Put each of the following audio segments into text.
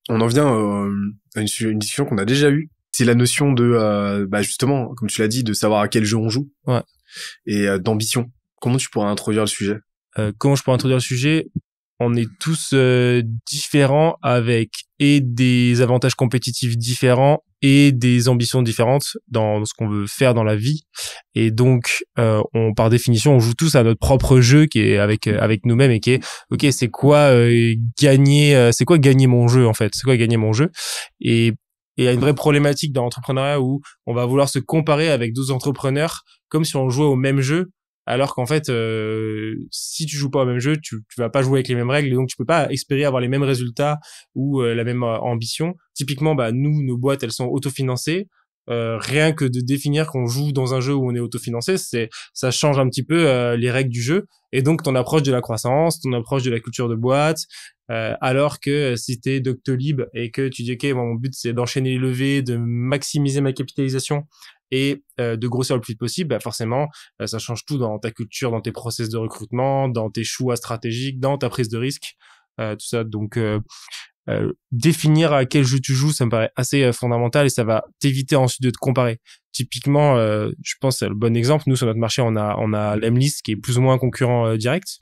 on en vient à une discussion qu'on a déjà eue. C'est la notion de, justement, comme tu l'as dit, de savoir à quel jeu on joue. Ouais. Et d'ambition. Comment tu pourrais introduire le sujet? Comment je pourrais introduire le sujet? On est tous différents avec et des avantages compétitifs différents et des ambitions différentes dans ce qu'on veut faire dans la vie. Et donc, par définition, on joue tous à notre propre jeu qui est avec nous-mêmes et qui est, ok, c'est quoi gagner mon jeu en fait? C'est quoi gagner mon jeu? Et il y a une vraie problématique dans l'entrepreneuriat où on va vouloir se comparer avec d'autres entrepreneurs comme si on jouait au même jeu. Alors qu'en fait, si tu joues pas au même jeu, tu vas pas jouer avec les mêmes règles et donc tu peux pas espérer avoir les mêmes résultats ou la même ambition. Typiquement, nous, nos boîtes, elles sont autofinancées. Rien que de définir qu'on joue dans un jeu où on est autofinancé, ça change un petit peu les règles du jeu et donc ton approche de la croissance, ton approche de la culture de boîte. Alors que si t'es Doctolib et que tu dis ok, bon, mon but c'est d'enchaîner les levées, de maximiser ma capitalisation et de grossir le plus vite possible, forcément ça change tout dans ta culture, dans tes process de recrutement, dans tes choix stratégiques, dans ta prise de risque, tout ça. Donc définir à quel jeu tu joues, ça me paraît assez fondamental et ça va t'éviter ensuite de te comparer. Typiquement, je pense c'est le bon exemple. Nous sur notre marché, on a Lemlist qui est plus ou moins un concurrent direct,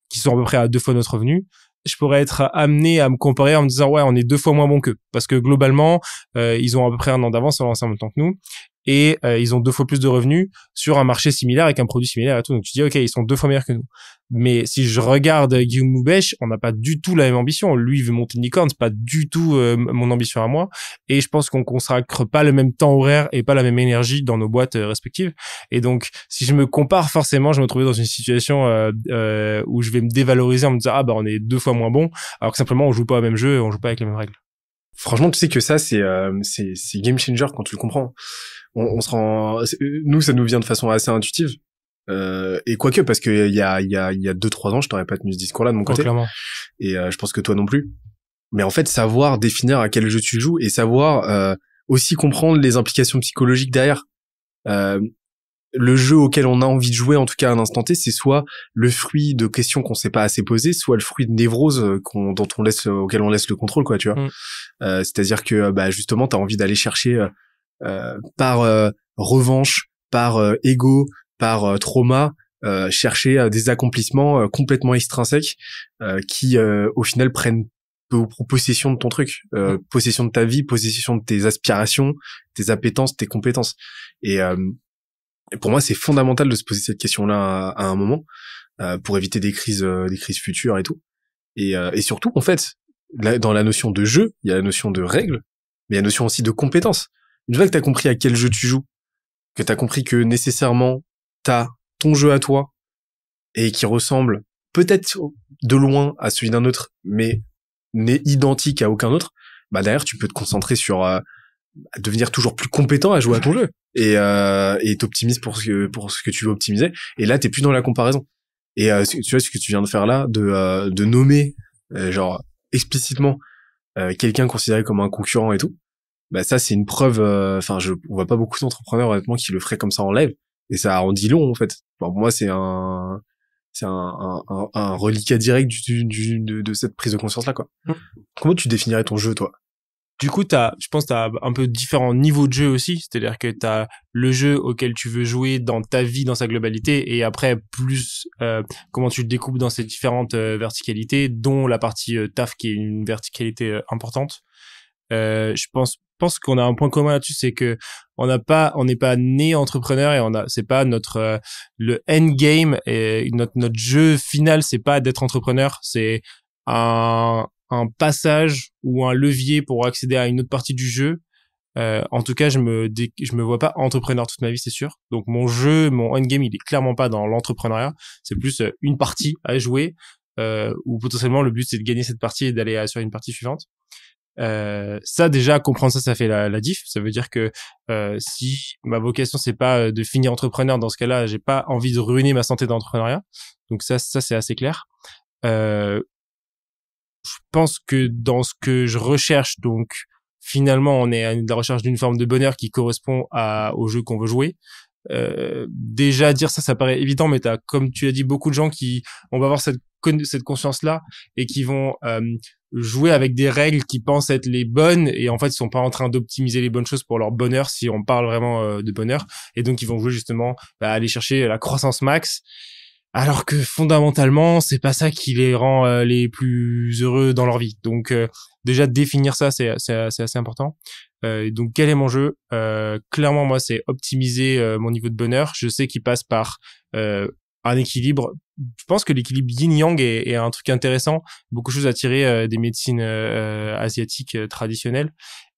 qui sont à peu près à 2 fois notre revenu. Je pourrais être amené à me comparer en me disant ouais, on est 2 fois moins bon qu'eux parce que globalement ils ont à peu près 1 an d'avance sur lancé en même temps que nous et ils ont 2 fois plus de revenus sur un marché similaire avec un produit similaire et tout. Donc tu dis ok, ils sont 2 fois meilleurs que nous. Mais si je regarde Guillaume Moubèche, on n'a pas du tout la même ambition. Lui il veut monter une licorne, c'est pas du tout mon ambition à moi. Et je pense qu'on consacre pas le même temps horaire et pas la même énergie dans nos boîtes respectives. Et donc si je me compare, forcément je me trouve dans une situation où je vais me dévaloriser en me disant on est 2 fois moins bon, alors que simplement on joue pas au même jeu et on joue pas avec les mêmes règles. Franchement, tu sais que ça, c'est game changer quand tu le comprends. On se rend, nous, ça nous vient de façon assez intuitive. Et quoique, parce que il y a 2-3 ans, je t'aurais pas tenu ce discours-là de mon côté. Clairement. Et je pense que toi non plus. Mais en fait, savoir définir à quel jeu tu joues et savoir aussi comprendre les implications psychologiques derrière. Le jeu auquel on a envie de jouer, en tout cas à un instant T, c'est soit le fruit de questions qu'on s'est pas assez posées, soit le fruit de névroses auquel on laisse le contrôle, quoi, tu vois. C'est-à-dire que justement, t'as envie d'aller chercher par revanche, par ego, par trauma, chercher des accomplissements complètement extrinsèques qui au final prennent possession de ton truc, possession de ta vie, possession de tes aspirations, tes appétences, tes compétences. Et pour moi, c'est fondamental de se poser cette question-là à un moment pour éviter des crises futures et tout. Et surtout, en fait, dans la notion de jeu, il y a la notion de règles, mais il y a la notion aussi de compétences. Une fois que t'as compris à quel jeu tu joues, que t'as compris que nécessairement t'as ton jeu à toi et qui ressemble peut-être de loin à celui d'un autre, mais n'est identique à aucun autre, derrière tu peux te concentrer sur devenir toujours plus compétent à jouer à ton jeu et t'optimises pour ce que tu veux optimiser. Et là t'es plus dans la comparaison. Et tu vois ce que tu viens de faire là, de nommer genre explicitement quelqu'un considéré comme un concurrent et tout. Ça c'est une preuve. On voit pas beaucoup d'entrepreneurs honnêtement qui le feraient comme ça en live. Et ça en dit long en fait. Pour moi c'est un reliquat direct de cette prise de conscience là, quoi. Comment tu définirais ton jeu, toi? Du coup, je pense que t'as un peu différents niveaux de jeu aussi. C'est-à-dire que t'as le jeu auquel tu veux jouer dans ta vie, dans sa globalité, et après, plus, comment tu le découpes dans ces différentes verticalités, dont la partie taf qui est une verticalité importante. Je pense qu'on a un point commun là-dessus, c'est que on n'est pas né entrepreneur et c'est pas notre, le endgame et notre jeu final, c'est pas d'être entrepreneur, c'est un passage ou un levier pour accéder à une autre partie du jeu. En tout cas, je me vois pas entrepreneur toute ma vie, c'est sûr. Donc mon endgame, il est clairement pas dans l'entrepreneuriat. C'est plus une partie à jouer, où potentiellement le but c'est de gagner cette partie et d'aller sur une partie suivante. Ça déjà, comprendre ça fait la diff. Ça veut dire que si ma vocation c'est pas de finir entrepreneur, dans ce cas-là, j'ai pas envie de ruiner ma santé d'entrepreneuriat. Donc ça c'est assez clair. Je pense que dans ce que je recherche, donc finalement on est à la recherche d'une forme de bonheur qui correspond au jeu qu'on veut jouer. Déjà dire ça paraît évident, mais comme tu as dit, beaucoup de gens on va avoir cette cette conscience-là et qui vont jouer avec des règles qui pensent être les bonnes et en fait ils sont pas en train d'optimiser les bonnes choses pour leur bonheur si on parle vraiment de bonheur, et donc ils vont jouer justement à aller chercher la croissance max, alors que fondamentalement c'est pas ça qui les rend les plus heureux dans leur vie. Donc déjà définir ça, c'est assez important. Donc quel est mon jeu? Clairement moi c'est optimiser mon niveau de bonheur. Je sais qu'il passe par un équilibre. Je pense que l'équilibre yin-yang est un truc intéressant. Beaucoup de choses à tirer des médecines asiatiques traditionnelles.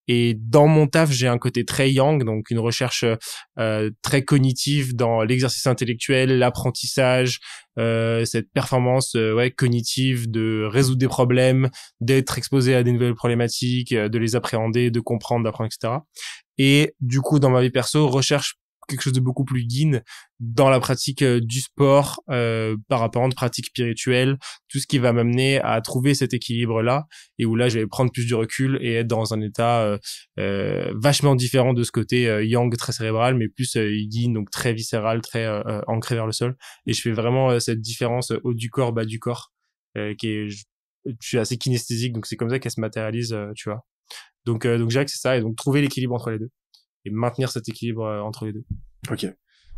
Et dans mon taf, j'ai un côté très yang, donc une recherche très cognitive dans l'exercice intellectuel, l'apprentissage, cette performance cognitive de résoudre des problèmes, d'être exposé à des nouvelles problématiques, de les appréhender, de comprendre, d'apprendre, etc. Et du coup, dans ma vie perso, recherche quelque chose de beaucoup plus yin dans la pratique du sport par rapport à une pratique spirituelle, tout ce qui va m'amener à trouver cet équilibre-là, et où là, je vais prendre plus du recul et être dans un état vachement différent de ce côté yang très cérébral, mais plus yin, donc très viscéral, très ancré vers le sol. Et je fais vraiment cette différence haut du corps, bas du corps, qui est... Je suis assez kinesthésique, donc c'est comme ça qu'elle se matérialise, tu vois. Donc je dirais que c'est ça, et donc trouver l'équilibre entre les deux. Et maintenir cet équilibre entre les deux. Ok.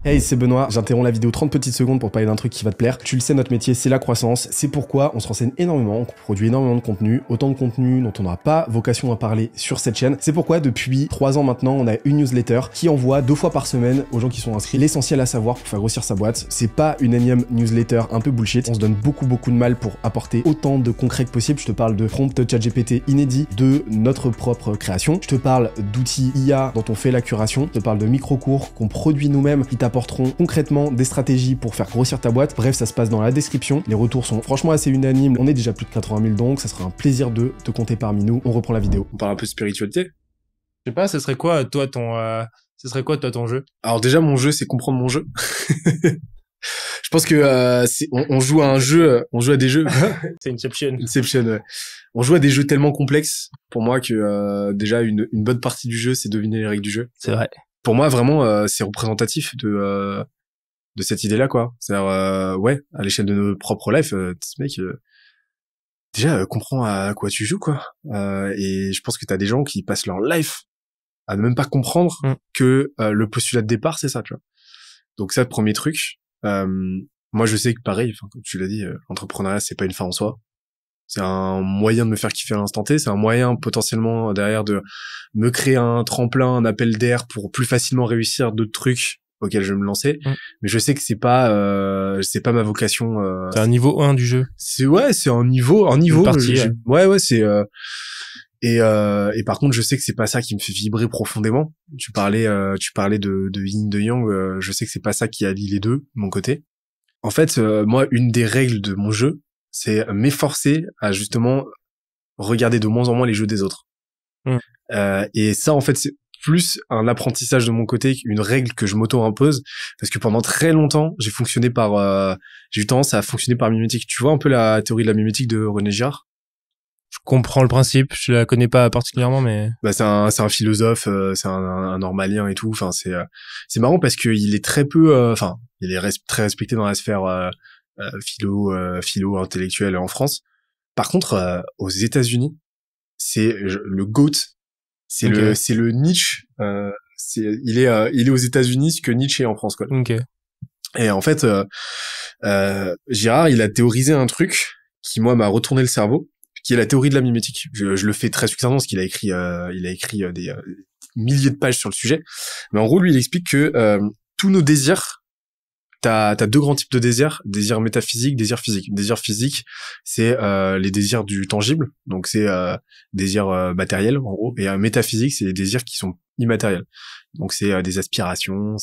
Hey, c'est Benoît, j'interromps la vidéo 30 petites secondes pour parler d'un truc qui va te plaire. Tu le sais, notre métier, c'est la croissance. C'est pourquoi on se renseigne énormément, on produit énormément de contenu, autant de contenu dont on n'aura pas vocation à parler sur cette chaîne. C'est pourquoi depuis 3 ans maintenant, on a une newsletter qui envoie 2 fois par semaine aux gens qui sont inscrits l'essentiel à savoir pour faire grossir sa boîte. C'est pas une énième newsletter un peu bullshit. On se donne beaucoup de mal pour apporter autant de concret que possible. Je te parle de prompt ChatGPT inédit, de notre propre création. Je te parle d'outils IA dont on fait la curation. Je te parle de micro-cours qu'on produit nous-mêmes qui t'apporteront concrètement des stratégies pour faire grossir ta boîte. Bref, ça se passe dans la description. Les retours sont franchement assez unanimes. On est déjà plus de 80 000, donc ça sera un plaisir de te compter parmi nous. On reprend la vidéo. On parle un peu de spiritualité. Je sais pas, ce serait quoi toi ton jeu? Alors déjà, mon jeu, c'est comprendre mon jeu. Je pense que on joue à un jeu, on joue à des jeux. C'est Inception. Inception, ouais. On joue à des jeux tellement complexes pour moi que déjà une bonne partie du jeu, c'est deviner les règles du jeu. C'est vrai. Pour moi, vraiment, c'est représentatif de cette idée-là, quoi. C'est-à-dire, à l'échelle de nos propres lives, ce mec, déjà, comprends à quoi tu joues, quoi. Et je pense que t'as des gens qui passent leur life à ne même pas comprendre que le postulat de départ, c'est ça, tu vois. Donc ça, le premier truc. Moi, je sais que pareil, comme tu l'as dit, l'entrepreneuriat, c'est pas une fin en soi. C'est un moyen de me faire kiffer à l'instant T. C'est un moyen potentiellement derrière de me créer un tremplin, un appel d'air pour plus facilement réussir d'autres trucs auxquels je vais me lancer. Mais je sais que c'est pas ma vocation. C'est un niveau 1 du jeu. C'est un niveau. Une partie, c'est. Et par contre, je sais que c'est pas ça qui me fait vibrer profondément. Tu parlais de yin, de yang. Je sais que c'est pas ça qui allie les deux, de mon côté. En fait, moi, une des règles de mon jeu, c'est m'efforcer à justement regarder de moins en moins les jeux des autres. Et ça, en fait, c'est plus un apprentissage de mon côté qu'une règle que je m'auto-impose, parce que pendant très longtemps, j'ai eu tendance à fonctionner par mimétique. Tu vois un peu la théorie de la mimétique de René Girard? Je comprends le principe, je la connais pas particulièrement, mais c'est un philosophe, c'est un normalien et tout. Enfin, c'est marrant parce que il est très peu, il est très respecté dans la sphère philo intellectuel en France. Par contre, aux États-Unis, c'est le GOAT. C'est le Nietzsche. Il est aux États-Unis ce que Nietzsche est en France, quoi. Okay. Et en fait, Girard, il a théorisé un truc qui moi m'a retourné le cerveau, qui est la théorie de la mimétique. Je le fais très succinctement parce qu'il a écrit des milliers de pages sur le sujet. Mais en gros, lui, il explique que tous nos désirs, t'as 2 grands types de désirs: désir métaphysique, désir physique. Désir physique, c'est les désirs du tangible, donc c'est désirs matériels en gros, et métaphysique, c'est les désirs qui sont immatériels. Donc c'est des aspirations,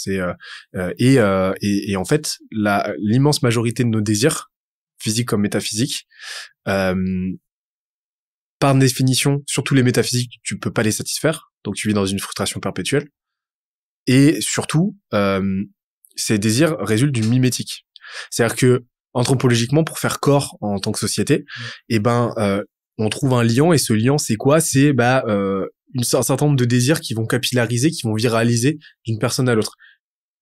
et en fait l'immense majorité de nos désirs, physiques comme métaphysiques, par définition, surtout les métaphysiques, tu peux pas les satisfaire, donc tu vis dans une frustration perpétuelle. Et surtout, ces désirs résultent d'une mimétique. C'est-à-dire que, anthropologiquement, pour faire corps en tant que société, on trouve un lien, et ce lien, c'est quoi? C'est un certain nombre de désirs qui vont capillariser, qui vont viraliser d'une personne à l'autre.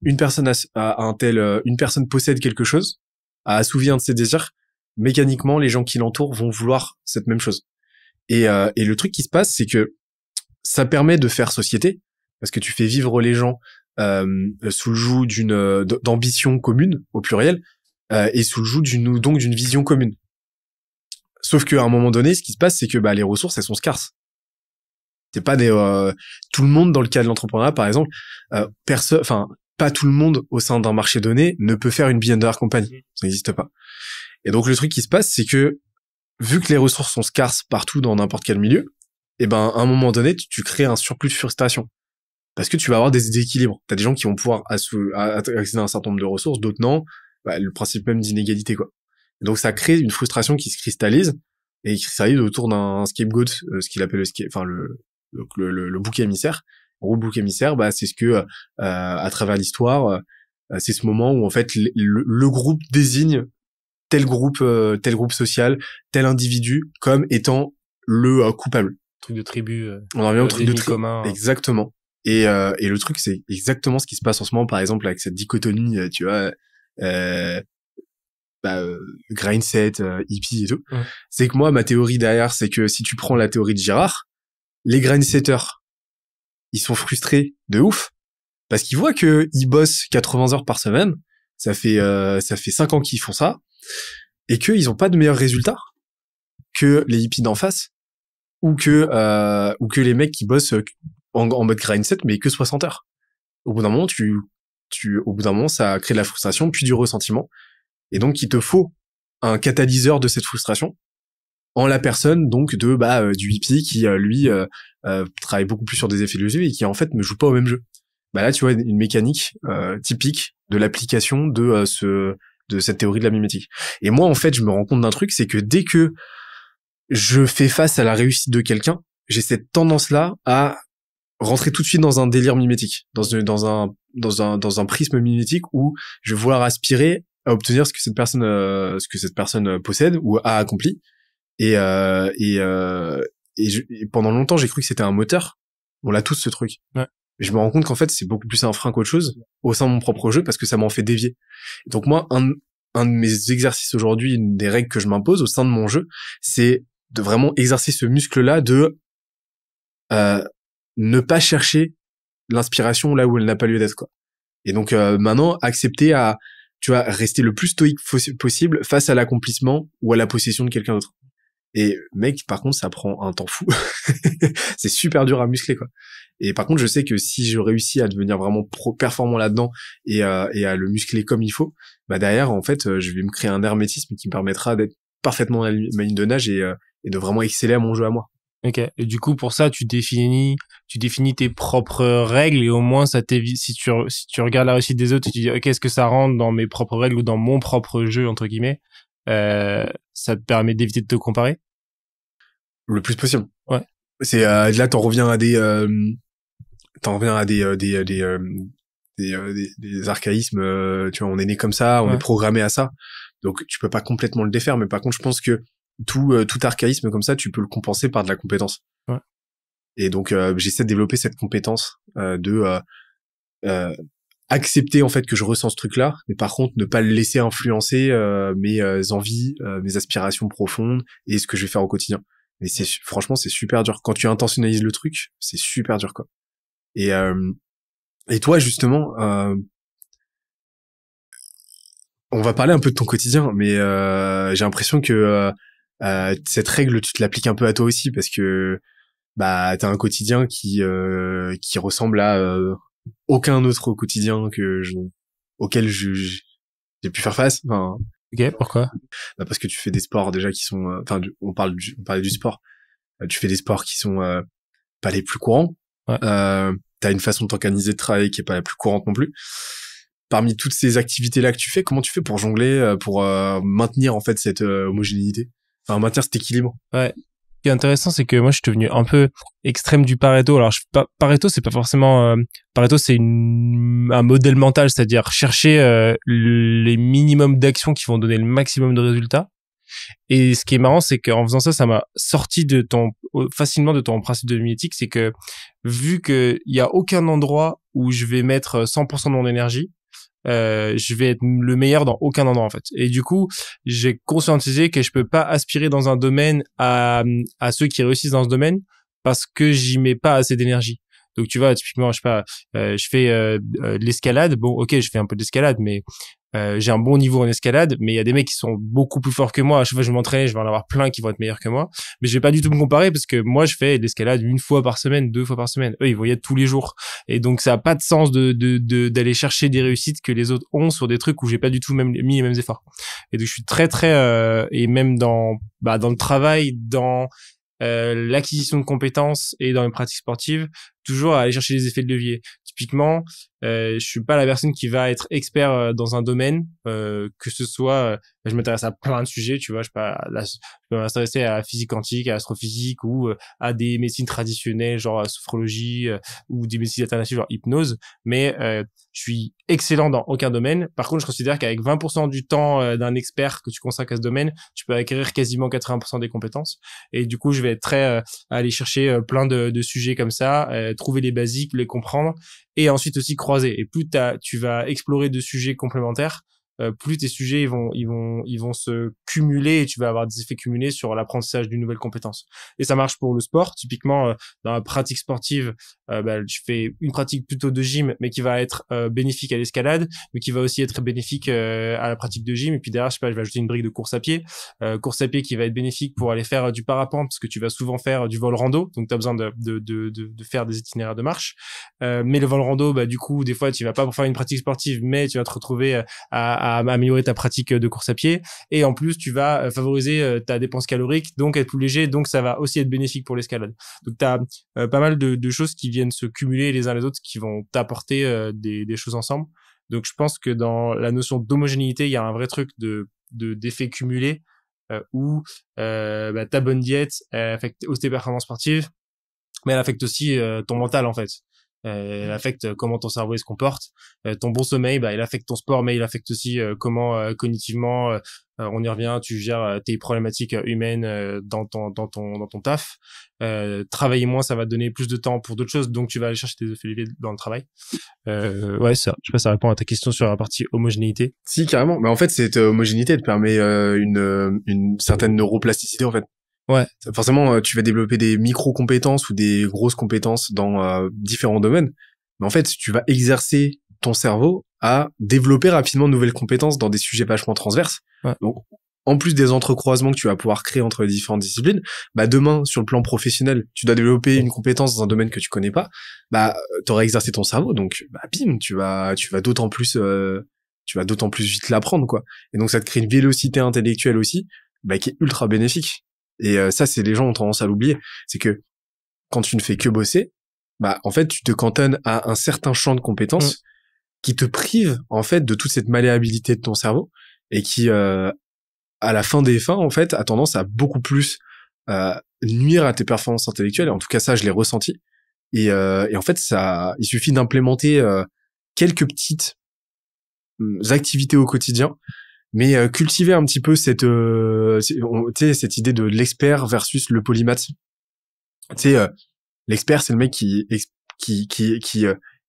Une personne possède quelque chose, a assouvi un de ses désirs, mécaniquement, les gens qui l'entourent vont vouloir cette même chose. Et le truc qui se passe, c'est que ça permet de faire société, parce que tu fais vivre les gens sous le joug d'ambition commune, au pluriel, et sous le joug d'une vision commune. Sauf qu'à un moment donné, ce qui se passe, c'est que les ressources, elles sont scarces. C'est pas tout le monde dans le cas de l'entrepreneuriat, par exemple, pas tout le monde au sein d'un marché donné ne peut faire une billion dollar compagnie. Ça n'existe pas. Et donc le truc qui se passe, c'est que vu que les ressources sont scarces partout dans n'importe quel milieu, à un moment donné, tu crées un surplus de frustration. Parce que tu vas avoir des déséquilibres. T'as des gens qui vont pouvoir accéder à un certain nombre de ressources, d'autres non. Le principe même d'inégalité, quoi. Et donc ça crée une frustration qui se cristallise et qui cristallise autour d'un scapegoat, ce qu'il appelle le bouc émissaire. En gros, le bouc émissaire, c'est ce que à travers l'histoire, c'est ce moment où en fait le groupe désigne tel groupe social, tel individu comme étant le coupable. Truc de tribu. On en revient au truc de tribu. Commun. Exactement. Et le truc, c'est exactement ce qui se passe en ce moment, par exemple, avec cette dichotomie, tu vois, grindset, hippie et tout. Ouais. C'est que moi, ma théorie derrière, c'est que si tu prends la théorie de Girard, les grindsetters, ils sont frustrés de ouf parce qu'ils voient que ils bossent 80 heures par semaine. Ça fait 5 ans qu'ils font ça et qu'ils ont pas de meilleurs résultats que les hippies d'en face ou que les mecs qui bossent en mode grindset mais que 60 heures. Au bout d'un moment, ça crée de la frustration puis du ressentiment. Et donc, il te faut un catalyseur de cette frustration en la personne donc du hippie qui lui travaille beaucoup plus sur des effets de levier et qui en fait ne joue pas au même jeu. Là, tu vois une mécanique typique de l'application de cette théorie de la mimétique. Et moi, en fait, je me rends compte d'un truc, c'est que dès que je fais face à la réussite de quelqu'un, j'ai cette tendance-là à rentrer tout de suite dans un délire mimétique, dans un prisme mimétique où je vais vouloir aspirer à obtenir ce que cette personne possède ou a accompli. Et pendant longtemps, j'ai cru que c'était un moteur. On l'a tous, ce truc. Ouais. Mais je me rends compte qu'en fait, c'est beaucoup plus un frein qu'autre chose au sein de mon propre jeu parce que ça m'en fait dévier. Et donc moi, un de mes exercices aujourd'hui, une des règles que je m'impose au sein de mon jeu, c'est de vraiment exercer ce muscle-là de ne pas chercher l'inspiration là où elle n'a pas lieu d'être, quoi. Et donc maintenant, accepter à, tu vois, rester le plus stoïque possible face à l'accomplissement ou à la possession de quelqu'un d'autre. Et mec, par contre, ça prend un temps fou. C'est super dur à muscler, quoi. Et par contre, je sais que si je réussis à devenir vraiment performant là-dedans et à le muscler comme il faut, derrière, en fait, je vais me créer un hermétisme qui me permettra d'être parfaitement à ma ligne de nage et de vraiment exceller à mon jeu à moi. Ok. Et du coup, pour ça, tu définis tes propres règles et au moins ça t'évite, si tu regardes la réussite des autres, tu te dis, ok, est-ce que ça rentre dans mes propres règles ou dans mon propre jeu, entre guillemets, ça te permet d'éviter de te comparer? Le plus possible. Ouais. C'est, là, t'en reviens à des archaïsmes, tu vois, on est né comme ça, on est programmé à ça. Donc, tu peux pas complètement le défaire, mais par contre, je pense que tout archaïsme comme ça, tu peux le compenser par de la compétence. Ouais. Et donc j'essaie de développer cette compétence de accepter en fait que je ressens ce truc-là, mais par contre ne pas le laisser influencer mes envies, mes aspirations profondes et ce que je vais faire au quotidien. Mais franchement c'est super dur quand tu intentionnalises le truc, c'est super dur, quoi. Et toi justement, on va parler un peu de ton quotidien, mais j'ai l'impression que cette règle, tu te l'appliques un peu à toi aussi parce que t'as un quotidien qui ressemble à aucun autre quotidien auquel j'ai pu faire face. Enfin, ok, pourquoi? Parce que tu fais des sports déjà qui sont, on parlait du sport. Tu fais des sports qui sont pas les plus courants. Ouais. T'as une façon de t'organiser de travail qui est pas la plus courante non plus. Parmi toutes ces activités-là que tu fais, comment tu fais pour jongler, pour maintenir en fait cette homogénéité? Enfin, maintenir cet équilibre. Ouais. Ce qui est intéressant, c'est que moi, je suis devenu un peu extrême du Pareto. Alors, Pareto, c'est pas forcément... Pareto, c'est un modèle mental, c'est-à-dire chercher les minimums d'actions qui vont donner le maximum de résultats. Et ce qui est marrant, c'est qu'en faisant ça, ça m'a sorti facilement de ton principe de mimétique. C'est que vu qu'il y a aucun endroit où je vais mettre 100% de mon énergie, je vais être le meilleur dans aucun endroit en fait. Et du coup, j'ai conscientisé que je peux pas aspirer dans un domaine à ceux qui réussissent dans ce domaine parce que j'y mets pas assez d'énergie. Donc tu vois, typiquement, je sais pas, je fais de l'escalade. Bon, ok, je fais un peu d'escalade, mais j'ai un bon niveau en escalade. Mais il y a des mecs qui sont beaucoup plus forts que moi. À chaque fois que je vais m'entraîner, je vais en avoir plein qui vont être meilleurs que moi. Mais je vais pas du tout me comparer parce que moi, je fais de l'escalade 1 fois par semaine, 2 fois par semaine. Eux, ils vont y être tous les jours. Et donc ça a pas de sens d'aller chercher des réussites que les autres ont sur des trucs où j'ai pas du tout même mis les mêmes efforts. Et donc je suis très et même dans le travail, dans l'acquisition de compétences et dans les pratiques sportives, toujours à aller chercher les effets de levier. Typiquement, je suis pas la personne qui va être expert dans un domaine, que ce soit, je m'intéresse à plein de sujets, tu vois, je peux m'intéresser à la physique quantique, à l'astrophysique ou à des médecines traditionnelles, genre sophrologie, ou des médecines alternatives, genre hypnose, mais je suis excellent dans aucun domaine. Par contre, je considère qu'avec 20% du temps d'un expert que tu consacres à ce domaine, tu peux acquérir quasiment 80% des compétences. Et du coup, je vais être très à aller chercher plein de sujets comme ça, trouver les basiques, les comprendre, et ensuite aussi croiser. Et plus tu vas explorer de sujets complémentaires, plus tes sujets ils vont se cumuler et tu vas avoir des effets cumulés sur l'apprentissage d'une nouvelle compétence. Et ça marche pour le sport. Typiquement, dans la pratique sportive, je fais une pratique plutôt de gym, mais qui va être bénéfique à l'escalade, mais qui va aussi être bénéfique à la pratique de gym. Et puis derrière, je sais pas, je vais ajouter une brique de course à pied qui va être bénéfique pour aller faire du parapente, parce que tu vas souvent faire du vol rando, donc tu as besoin de faire des itinéraires de marche. Mais le vol rando, du coup, des fois, tu vas pas pour faire une pratique sportive, mais tu vas te retrouver à améliorer ta pratique de course à pied. Et en plus, tu vas favoriser ta dépense calorique, donc être plus léger, donc ça va aussi être bénéfique pour l'escalade. Donc tu as pas mal de choses qui viennent se cumuler les uns les autres, qui vont t'apporter des choses ensemble. Donc je pense que dans la notion d'homogénéité, il y a un vrai truc d'effet cumulé où ta bonne diète elle affecte aussi tes performances sportives, mais elle affecte aussi ton mental en fait. Elle affecte comment ton cerveau il se comporte. Ton bon sommeil, il affecte ton sport, mais il affecte aussi comment cognitivement, on y revient, tu gères tes problématiques humaines dans ton taf. Travailler moins, ça va te donner plus de temps pour d'autres choses, donc tu vas aller chercher tes effets leviers dans le travail. Ouais, ça. Je sais pas si ça répond à ta question sur la partie homogénéité. Si, carrément. Mais en fait, cette homogénéité te permet une certaine neuroplasticité, en fait. Ouais. Forcément, tu vas développer des micro-compétences ou des grosses compétences dans différents domaines. Mais en fait, tu vas exercer ton cerveau à développer rapidement de nouvelles compétences dans des sujets vachement transverses. Ouais. Donc, en plus des entrecroisements que tu vas pouvoir créer entre les différentes disciplines, demain, sur le plan professionnel, tu dois développer une compétence dans un domaine que tu connais pas, t'auras exercé ton cerveau, donc, bim, tu vas d'autant plus vite l'apprendre, quoi. Et donc, ça te crée une vélocité intellectuelle aussi, qui est ultra bénéfique. Et ça, c'est les gens ont tendance à l'oublier. C'est que quand tu ne fais que bosser, en fait, tu te cantonnes à un certain champ de compétences qui te prive en fait de toute cette malléabilité de ton cerveau et qui, à la fin des fins, en fait, a tendance à beaucoup plus nuire à tes performances intellectuelles. En tout cas, ça, je l'ai ressenti. Et en fait, il suffit d'implémenter quelques petites activités au quotidien. Mais cultiver un petit peu cette idée de l'expert versus le polymathe. L'expert, c'est le mec qui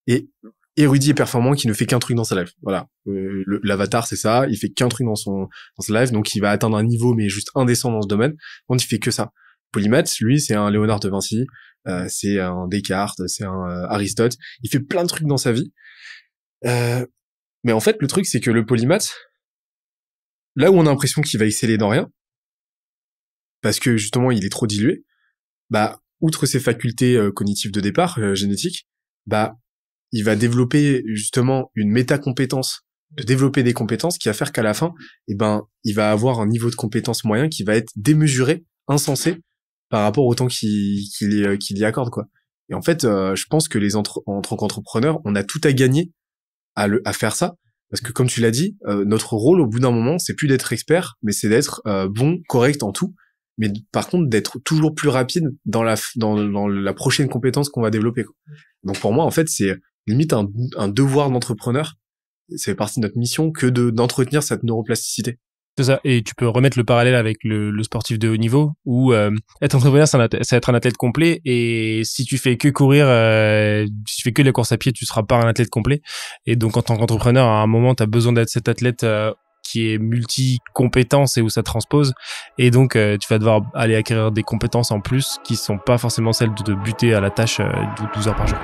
est érudit et performant, qui ne fait qu'un truc dans sa life. Voilà, l'avatar, c'est ça. Il fait qu'un truc dans sa life, donc il va atteindre un niveau mais juste indécent dans ce domaine. Quand il fait que ça. Polymathe, lui, c'est un Léonard de Vinci, c'est un Descartes, c'est un Aristote. Il fait plein de trucs dans sa vie. Mais en fait, le truc, c'est que le polymathe, là où on a l'impression qu'il va exceller dans rien, parce que justement il est trop dilué, outre ses facultés cognitives de départ, génétiques, il va développer justement une métacompétence, de développer des compétences qui va faire qu'à la fin, il va avoir un niveau de compétence moyen qui va être démesuré, insensé, par rapport au temps qu'il y accorde, quoi. Et en fait, je pense que en tant qu'entrepreneur, on a tout à gagner à faire ça. Parce que comme tu l'as dit, notre rôle au bout d'un moment, c'est plus d'être expert, mais c'est d'être bon, correct en tout. Mais par contre, d'être toujours plus rapide dans la prochaine compétence qu'on va développer, quoi. Donc pour moi, en fait, c'est limite un devoir d'entrepreneur. C'est partie de notre mission que d'entretenir cette neuroplasticité. C'est ça. Et tu peux remettre le parallèle avec le sportif de haut niveau où être entrepreneur, c'est être un athlète complet. Et si tu fais que courir, si tu fais que les courses à pied, tu seras pas un athlète complet. Et donc, en tant qu'entrepreneur, à un moment, tu as besoin d'être cet athlète qui est multi-compétences et où ça transpose. Et donc, tu vas devoir aller acquérir des compétences en plus qui sont pas forcément celles de te buter à la tâche 12 heures par jour.